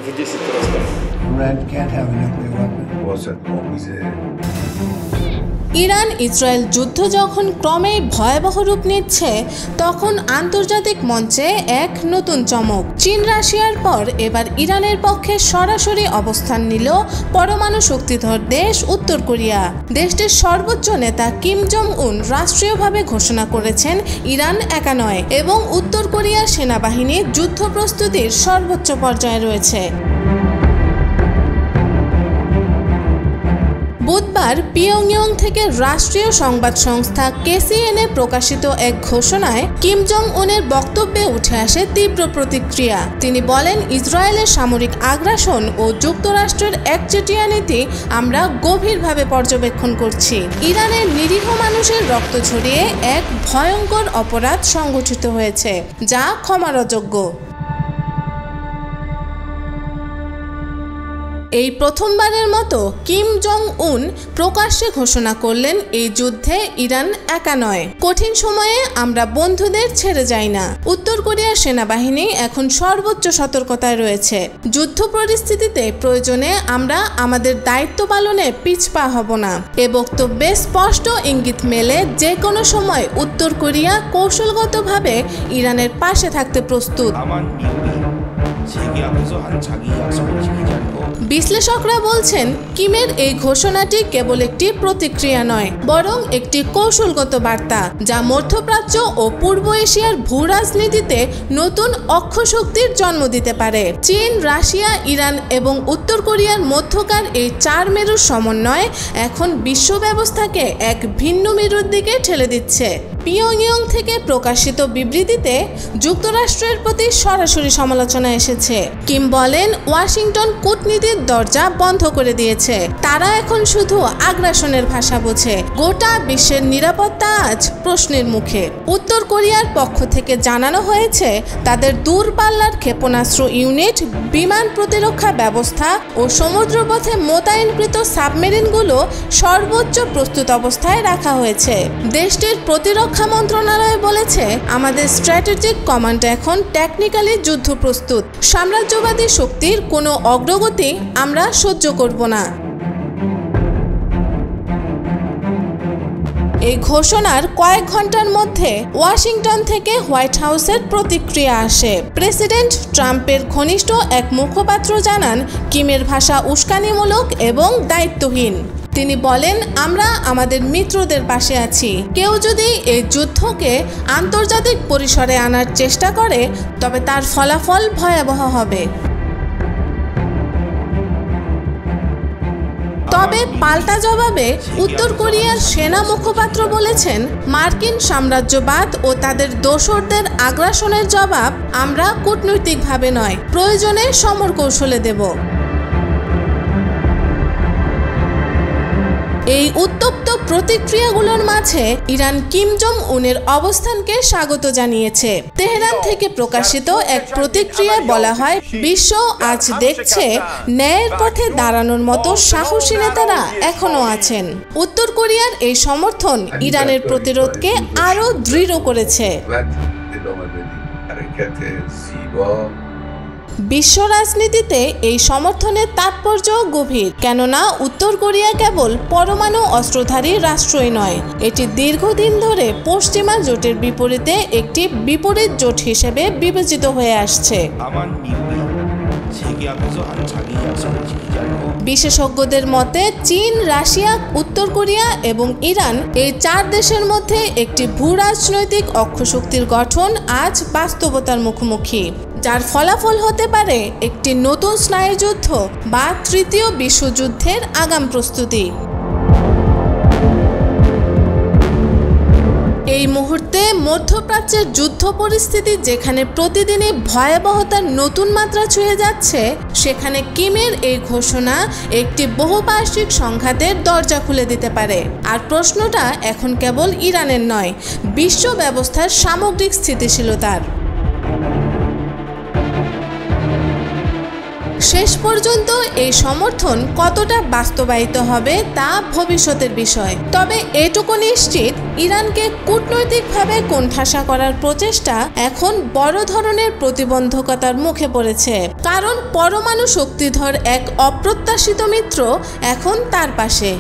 Iran can't have a nuclear weapon. Iran Israel যুদ্ধ যখন ক্রমেই ভয়াবহ রূপ নিচ্ছে তখন আন্তর্জাতিক মঞ্চে এক নতুন চমক। চীন রাশিয়ার পর এবার ইরানের পক্ষে সরাসরি অবস্থান নিল পরমাণু শক্তিধর দেশ উত্তর কোরিয়া। দেশটির সর্বোচ্চ নেতা কিম জং উন রাষ্ট্রীয়ভাবে ঘোষণা করেছেন ইরান একা নয় এবং উত্তর কোরিয়ার সেনাবাহিনী যুদ্ধ প্রস্তুতির সর্বোচ্চ পর্যায়ে রয়েছে। বুধবার পিয়ংইয়ং থেকে রাষ্ট্রীয় সংবাদ সংস্থা কেসিএনএ প্রকাশিত এক ঘোষণায় কিম জং উনের বক্তব্যে উঠে আসে তীব্র প্রতিক্রিয়া। তিনি বলেন, ইসরায়েলের সামরিক আগ্রাসন ও যুক্তরাষ্ট্রের একচেটিয়া নীতি আমরা গভীরভাবে পর্যবেক্ষণ করছি। ইরানের নিরীহ মানুষের রক্ত ঝরিয়ে এক ভয়ঙ্কর অপরাধ সংঘটিত হয়েছে যা ক্ষমার অযোগ্য। এই প্রথমবারের মতো কিম জং উন প্রকাশ্যে ঘোষণা করলেন, এই যুদ্ধে ইরান একা নয়। কঠিন সময়ে আমরা বন্ধুদের ছেড়ে যাই না। উত্তর কোরিয়ার সেনাবাহিনী এখন সর্বোচ্চ সতর্কতায় রয়েছে। যুদ্ধ পরিস্থিতিতে প্রয়োজনে আমরা আমাদের দায়িত্ব পালনে পিছপা হব না। এ বক্তব্যে স্পষ্ট ইঙ্গিত মেলে যে কোনো সময় উত্তর কোরিয়া কৌশলগতভাবে ইরানের পাশে থাকতে প্রস্তুত। বিশ্লেষকরা বলছেন, কিমের এই ঘোষণাটি কেবল একটি প্রতিক্রিয়া নয়, বরং একটি কৌশলগত বার্তা যা মধ্যপ্রাচ্য ও পূর্ব এশিয়ার ভূ রাজনীতিতে নতুন অক্ষশক্তির জন্ম দিতে পারে। চীন, রাশিয়া, ইরান এবং উত্তর কোরিয়ার মধ্যকার এই চার মেরুর সমন্বয় এখন বিশ্ব ব্যবস্থাকে এক ভিন্ন মেরুর দিকে ঠেলে দিচ্ছে। পিয়ংইয়ং থেকে প্রকাশিত বিবৃতিতে যুক্তরাষ্ট্রের প্রতি সরাসরি সমালোচনা এসেছে। কিম বলেন, ওয়াশিংটন কূটনীতির দরজা বন্ধ করে দিয়েছে। তারা এখন শুধু আগ্রাসনের ভাষা বোঝে। গোটা বিশ্বের নিরাপত্তা আজ প্রশ্নের মুখে। উত্তর কোরিয়ার পক্ষ থেকে জানানো হয়েছে, তাদের দূরপাল্লার ক্ষেপণাস্ত্র ইউনিট, বিমান প্রতিরক্ষা ব্যবস্থা ও সমুদ্রপথে মোতায়েনকৃত সাবমেরিনগুলো সর্বোচ্চ প্রস্তুত অবস্থায় রাখা হয়েছে। দেশটির প্রতিরক্ষা মন্ত্রণালয় বলেছে, আমাদের স্ট্র্যাটেজিক কমান্ড এখন টেকনিক্যালি যুদ্ধ প্রস্তুত। সাম্রাজ্যবাদী শক্তির কোনো অগ্রগতি আমরা সহ্য করব না। এই ঘোষণার কয়েক ঘন্টার মধ্যে ওয়াশিংটন থেকে হোয়াইট হাউসের প্রতিক্রিয়া আসে। প্রেসিডেন্ট ট্রাম্পের ঘনিষ্ঠ এক মুখপাত্র জানান, কিমের ভাষা উস্কানিমূলক এবং দায়িত্বহীন। তিনি বলেন, আমরা আমাদের মিত্রদের পাশে আছি। কেউ যদি এই যুদ্ধকে আন্তর্জাতিক পরিসরে আনার চেষ্টা করে তবে তার ফলাফল ভয়াবহ হবে। তবে পাল্টা জবাবে উত্তর কোরিয়ার সেনা মুখপাত্র বলেছেন, মার্কিন সাম্রাজ্যবাদ ও তাদের দোসরদের আগ্রাসনের জবাব আমরা কূটনৈতিকভাবে নয়, প্রয়োজনে সমর কৌশলে দেব। এই উত্তপ্ত প্রতিক্রিয়াগুলোর মাঝে ইরান কিম জং উনের অবস্থানকে স্বাগত জানিয়েছে। তেহরান থেকে প্রকাশিত এক প্রতিক্রিয়ায় বলা হয়, বিশ্ব আজ দেখছে ন্যায়ের পথে দাঁড়ানোর মতো সাহসী নেতারা এখনো আছেন। উত্তর কোরিয়ার এই সমর্থন ইরানের প্রতিরোধকে আরও দৃঢ় করেছে। বিশ্ব রাজনীতিতে এই সমর্থনের তাৎপর্য গভীর, কেননা উত্তর কোরিয়া কেবল পরমাণু অস্ত্রধারী রাষ্ট্রই নয়, এটি দীর্ঘদিন ধরে পশ্চিমা জোটের বিপরীতে একটি বিপরীত জোট হিসেবে বিবেচিত হয়ে আসছে। বিশেষজ্ঞদের মতে, চীন, রাশিয়া, উত্তর কোরিয়া এবং ইরান এই চার দেশের মধ্যে একটি ভূ রাজনৈতিক অক্ষশক্তির গঠন আজ বাস্তবতার মুখোমুখি, যার ফলাফল হতে পারে একটি নতুন স্নায়ুযুদ্ধ বা তৃতীয় বিশ্বযুদ্ধের আগাম প্রস্তুতি। এই মুহূর্তে মধ্যপ্রাচ্যের যুদ্ধ পরিস্থিতি যেখানে প্রতিদিনই ভয়াবহতার নতুন মাত্রা ছুঁয়ে যাচ্ছে, সেখানে কিমের এই ঘোষণা একটি বহুপার্শ্বিক সংঘাতের দরজা খুলে দিতে পারে। আর প্রশ্নটা এখন কেবল ইরানের নয়, বিশ্ব ব্যবস্থার সামগ্রিক স্থিতিশীলতার। শেষ পর্যন্ত এই সমর্থন কতটা বাস্তবায়িত হবে তা ভবিষ্যতের বিষয়। তবে এটুকু নিশ্চিত, ইরানকে কূটনৈতিকভাবে কোণঠাসা করার প্রচেষ্টা এখন বড় ধরনের প্রতিবন্ধকতার মুখে পড়েছে, কারণ পরমাণু শক্তিধর এক অপ্রত্যাশিত মিত্র এখন তার পাশে।